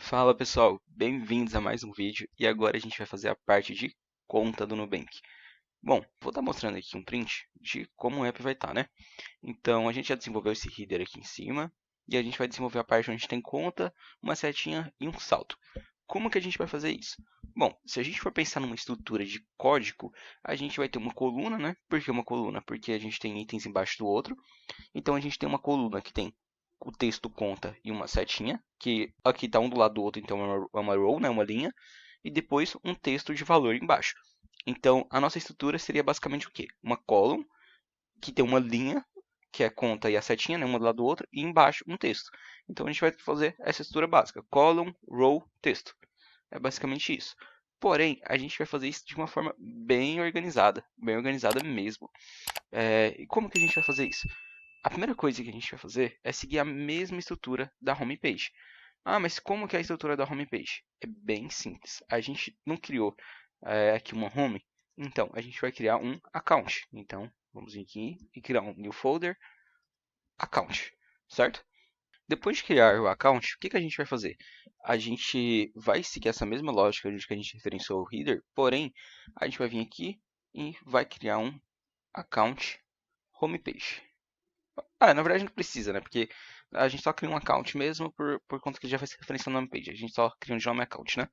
Fala pessoal, bem-vindos a mais um vídeo e agora a gente vai fazer a parte de conta do Nubank. Bom, vou estar mostrando aqui um print de como o app vai estar, né? Então a gente já desenvolveu esse header aqui em cima e a gente vai desenvolver a parte onde tem conta, uma setinha e um saldo. Como que a gente vai fazer isso? Bom, se a gente for pensar numa estrutura de código, a gente vai ter uma coluna, né? Por que uma coluna? Porque a gente tem itens embaixo do outro. Então a gente tem uma coluna que tem o texto conta e uma setinha, que aqui está um do lado do outro, então é uma row, né, uma linha, e depois um texto de valor embaixo. Então a nossa estrutura seria basicamente o quê? Uma column que tem uma linha, que é conta e a setinha, né, uma do lado do outro, e embaixo um texto. Então a gente vai fazer essa estrutura básica, column, row, texto. É basicamente isso. Porém, a gente vai fazer isso de uma forma bem organizada mesmo. E como que a gente vai fazer isso? A primeira coisa que a gente vai fazer é seguir a mesma estrutura da homepage. Ah, mas como que é a estrutura da homepage? É bem simples. A gente não criou aqui uma home, então a gente vai criar um account. Então, vamos vir aqui e criar um new folder, account, certo? Depois de criar o account, o que que a gente vai fazer? A gente vai seguir essa mesma lógica que a gente referenciou o header, porém, a gente vai vir aqui e vai criar um account homepage. Na verdade não precisa, né? Porque a gente só cria um account mesmo por conta que ele já vai ser referenciado na homepage. A gente só cria um nome account, né?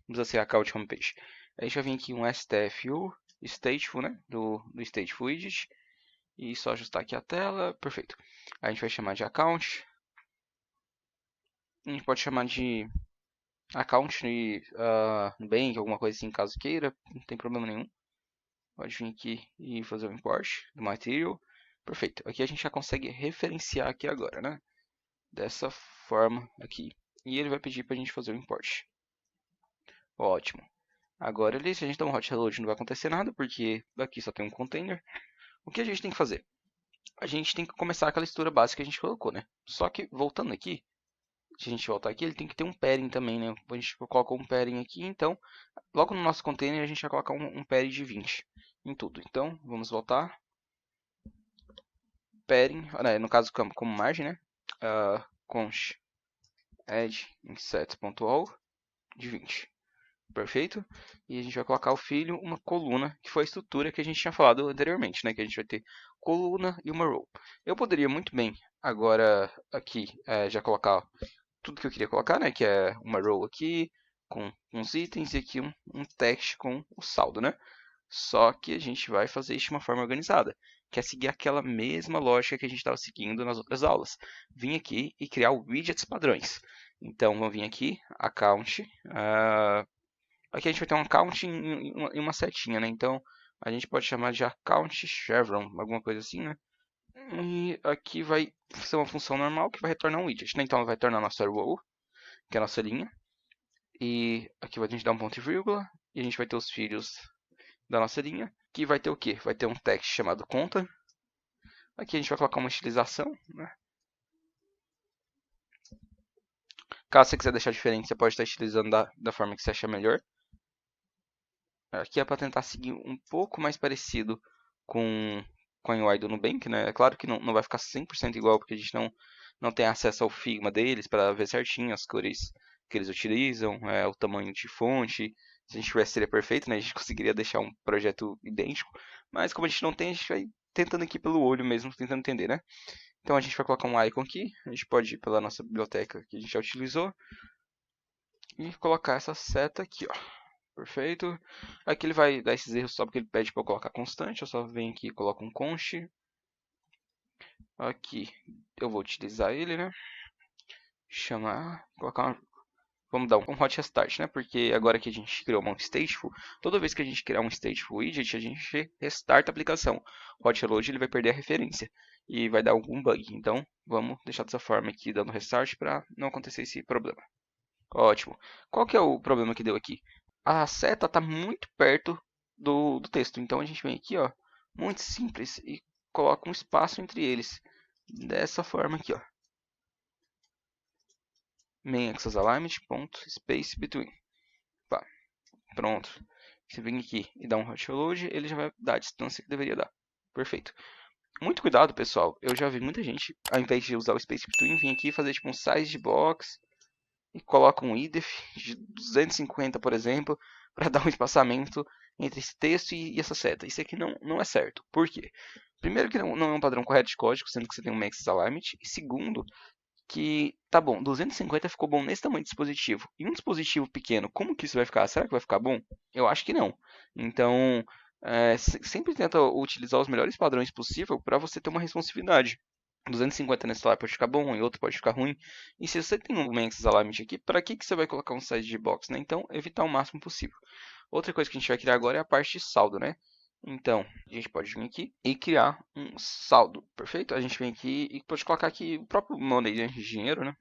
Não precisa ser account homepage. A gente vai vir aqui um STFU, stateful, né? Do stateful widget. E só ajustar aqui a tela. Perfeito. A gente vai chamar de account. A gente pode chamar de account Nubank, alguma coisa assim, caso queira. Não tem problema nenhum. Pode vir aqui e fazer o import do material. Perfeito. Aqui a gente já consegue referenciar aqui agora, né? Dessa forma aqui. E ele vai pedir para a gente fazer o import. Ótimo. Agora ali, se a gente der um hot reload, não vai acontecer nada, porque aqui só tem um container. O que a gente tem que fazer? A gente tem que começar aquela estrutura básica que a gente colocou, né? Só que, voltando aqui, se a gente voltar aqui, ele tem que ter um pairing também, né? A gente colocou um pairing aqui, então, logo no nosso container, a gente vai colocar um pairing de 20 em tudo. Então, vamos voltar. Pairing, no caso, como margem, né? Const add inset.all de 20. Perfeito? E a gente vai colocar o filho, uma coluna, que foi a estrutura que a gente tinha falado anteriormente, né? Que a gente vai ter coluna e uma row. Eu poderia muito bem agora aqui já colocar tudo que eu queria colocar, né? Que é uma row aqui com uns itens e aqui um text com o saldo, né? Só que a gente vai fazer isso de uma forma organizada, que é seguir aquela mesma lógica que a gente estava seguindo nas outras aulas. Vim aqui e criar widgets padrões. Então, vamos vir aqui, account, aqui a gente vai ter um account em uma setinha, né? Então, a gente pode chamar de account chevron, alguma coisa assim, né? E aqui vai ser uma função normal que vai retornar um widget, né? Então, ela vai retornar a nossa row, que é a nossa linha. E aqui a gente dá um ponto e vírgula. E a gente vai ter os filhos da nossa linha. Que vai ter o quê? Vai ter um text chamado conta. Aqui a gente vai colocar uma estilização, né? Caso você quiser deixar diferente, você pode estar estilizando da forma que você achar melhor. Aqui é para tentar seguir um pouco mais parecido com, com a UI do Nubank, né? É claro que não vai ficar 100% igual, porque a gente não tem acesso ao Figma deles para ver certinho as cores que eles utilizam, o tamanho de fonte. Se a gente tivesse, seria perfeito, né? A gente conseguiria deixar um projeto idêntico. Mas como a gente não tem, a gente vai tentando aqui pelo olho mesmo, tentando entender, né? Então a gente vai colocar um icon aqui. A gente pode ir pela nossa biblioteca que a gente já utilizou e colocar essa seta aqui, ó. Perfeito. Aqui ele vai dar esses erros só porque ele pede para eu colocar constante. Eu só venho aqui e coloco um const. Aqui eu vou utilizar ele, né? Chamar, colocar vamos dar um hot restart, né? Porque agora que a gente criou uma stateful, toda vez que a gente criar um stateful widget, a gente restarta a aplicação. O hot reload ele vai perder a referência e vai dar algum bug. Então, vamos deixar dessa forma aqui, dando restart para não acontecer esse problema. Ótimo. Qual que é o problema que deu aqui? A seta está muito perto do texto. Então a gente vem aqui, ó, muito simples, e coloca um espaço entre eles. Dessa forma aqui, ó. Main axis alignment, ponto, space between. Pá, pronto. Você vem aqui e dá um hot reload, ele já vai dar a distância que deveria dar. Perfeito. Muito cuidado, pessoal. Eu já vi muita gente, ao invés de usar o space between, vir aqui e fazer tipo um size de box. e coloca um idef de 250, por exemplo, para dar um espaçamento entre esse texto e essa seta. Isso aqui não é certo. Por quê? Primeiro que não é um padrão correto de código, sendo que você tem um max alignment. E segundo, que, tá bom, 250 ficou bom nesse tamanho de dispositivo. E um dispositivo pequeno, como que isso vai ficar? Será que vai ficar bom? Eu acho que não. Então, sempre tenta utilizar os melhores padrões possível para você ter uma responsividade. 250 nesse lá pode ficar bom, em outro pode ficar ruim. E se você tem um max alignment aqui, para que você vai colocar um size de box, né? Então, evitar o máximo possível. Outra coisa que a gente vai criar agora é a parte de saldo, né? Então, a gente pode vir aqui e criar um saldo, perfeito? A gente vem aqui e pode colocar aqui o próprio money, né, de dinheiro, né?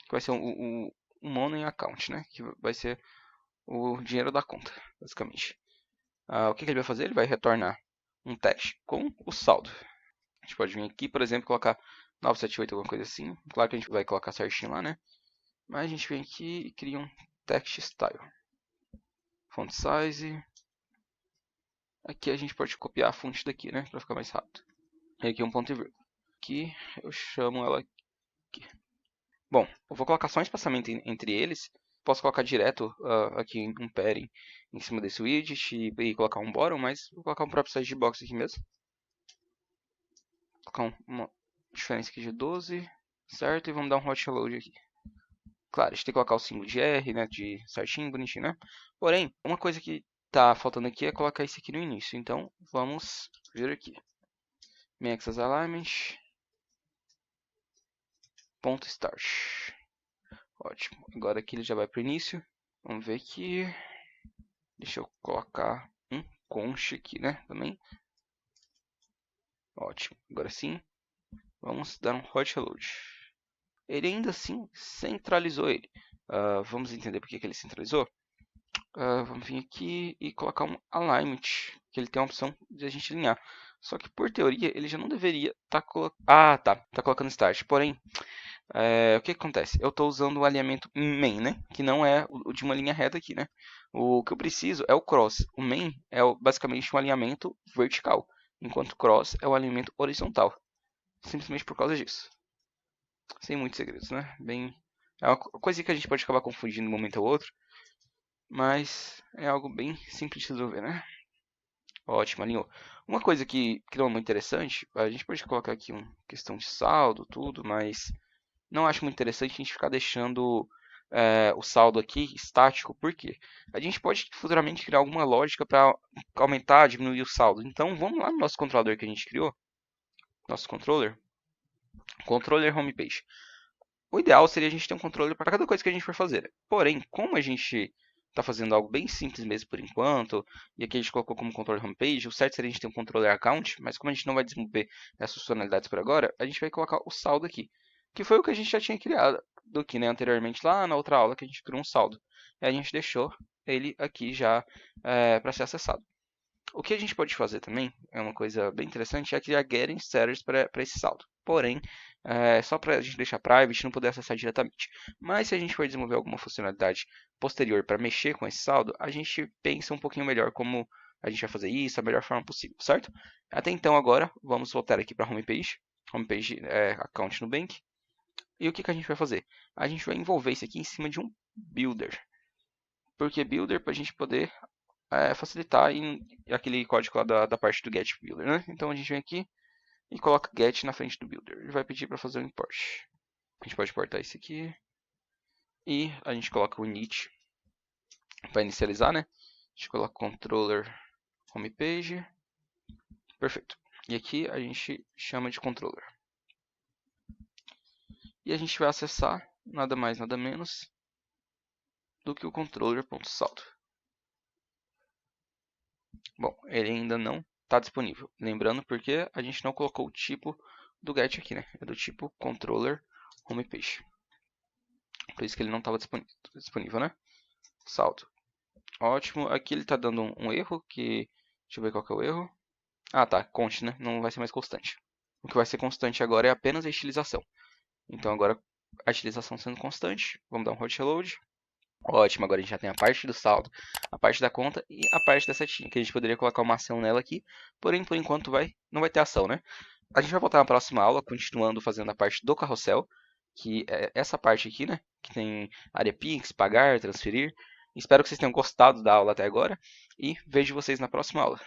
Que vai ser o money account, né? Que vai ser o dinheiro da conta, basicamente. O que ele vai fazer? Ele vai retornar um text com o saldo. A gente pode vir aqui, por exemplo, colocar 978, alguma coisa assim. Claro que a gente vai colocar certinho lá, né? Mas a gente vem aqui e cria um text style. Font size. Aqui a gente pode copiar a fonte daqui, né? Para ficar mais rápido. E aqui um ponto e vírgula. Aqui eu chamo ela aqui. Bom, eu vou colocar só um espaçamento entre eles. Posso colocar direto aqui um padding em cima desse widget e colocar um bottom, mas vou colocar um próprio size de box aqui mesmo. Vou colocar uma diferença aqui de 12, certo? E vamos dar um hot reload aqui. Claro, a gente tem que colocar o símbolo de R, né, de certinho, bonitinho, né? Porém, uma coisa que tá faltando aqui é colocar isso aqui no início. Então, vamos vir aqui. Max alignment. Ponto start. Ótimo. Agora aqui ele já vai para o início. Vamos ver aqui. Deixa eu colocar um const aqui, né? Também. Ótimo. Agora sim. Vamos dar um hot reload. Ele ainda assim centralizou ele. Vamos entender por que ele centralizou. Vamos vir aqui e colocar um alignment, que ele tem a opção de a gente alinhar. Só que por teoria ele já não deveria estar colocando. Tá colocando start. Porém, o que acontece? Eu estou usando o alinhamento main, né? Que não é o de uma linha reta aqui, né? O que eu preciso é o cross. O main é basicamente um alinhamento vertical, enquanto o cross é o alinhamento horizontal. Simplesmente por causa disso. Sem muitos segredos, né? É uma coisa que a gente pode acabar confundindo de um momento ou outro, mas é algo bem simples de resolver, né? Ótimo, alinhou. Uma coisa que não é muito interessante, a gente pode colocar aqui uma questão de saldo, tudo, mas não acho muito interessante a gente ficar deixando o saldo aqui estático, porque a gente pode futuramente criar alguma lógica para aumentar, diminuir o saldo. Então vamos lá no nosso controlador que a gente criou, nosso controller homepage. O ideal seria a gente ter um controller para cada coisa que a gente for fazer. Porém, como a gente está fazendo algo bem simples mesmo por enquanto, e aqui a gente colocou como controller homepage, o certo seria a gente ter um controller account, mas como a gente não vai desenvolver essas funcionalidades por agora, a gente vai colocar o saldo aqui, que foi o que a gente já tinha criado aqui, né, anteriormente, lá na outra aula que a gente criou um saldo. E a gente deixou ele aqui já para ser acessado. O que a gente pode fazer também, é uma coisa bem interessante, é criar getting setters para esse saldo. Porém, só para a gente deixar private, não poder acessar diretamente. Mas se a gente for desenvolver alguma funcionalidade posterior para mexer com esse saldo, a gente pensa um pouquinho melhor como a gente vai fazer isso, da melhor forma possível, certo? Até então agora, vamos voltar aqui para a homepage. Homepage account no Bank. E o que a gente vai fazer? A gente vai envolver isso aqui em cima de um builder. Por que builder? Para a gente poder facilitar aquele código lá da parte do get builder, né? Então a gente vem aqui e coloca get na frente do builder. Ele vai pedir para fazer um import. A gente pode importar isso aqui e a gente coloca o init para inicializar, né? A gente coloca controller homepage. Perfeito. E aqui a gente chama de controller. E a gente vai acessar nada mais, nada menos do que o controller.saldo. Bom, ele ainda não está disponível. Lembrando porque a gente não colocou o tipo do get aqui, né? É do tipo controller homepage. Por isso que ele não estava disponível, né? Saldo. Ótimo. Aqui ele está dando um erro que... Deixa eu ver qual que é o erro. Tá. Const, né? Não vai ser mais constante. O que vai ser constante agora é apenas a estilização. Então agora a estilização sendo constante. Vamos dar um hot reload. Ótimo, agora a gente já tem a parte do saldo, a parte da conta e a parte da setinha, que a gente poderia colocar uma ação nela aqui, porém por enquanto não vai ter ação, né? A gente vai voltar na próxima aula, continuando fazendo a parte do carrossel, que é essa parte aqui, né? Que tem área Pix, pagar, transferir. Espero que vocês tenham gostado da aula até agora e vejo vocês na próxima aula.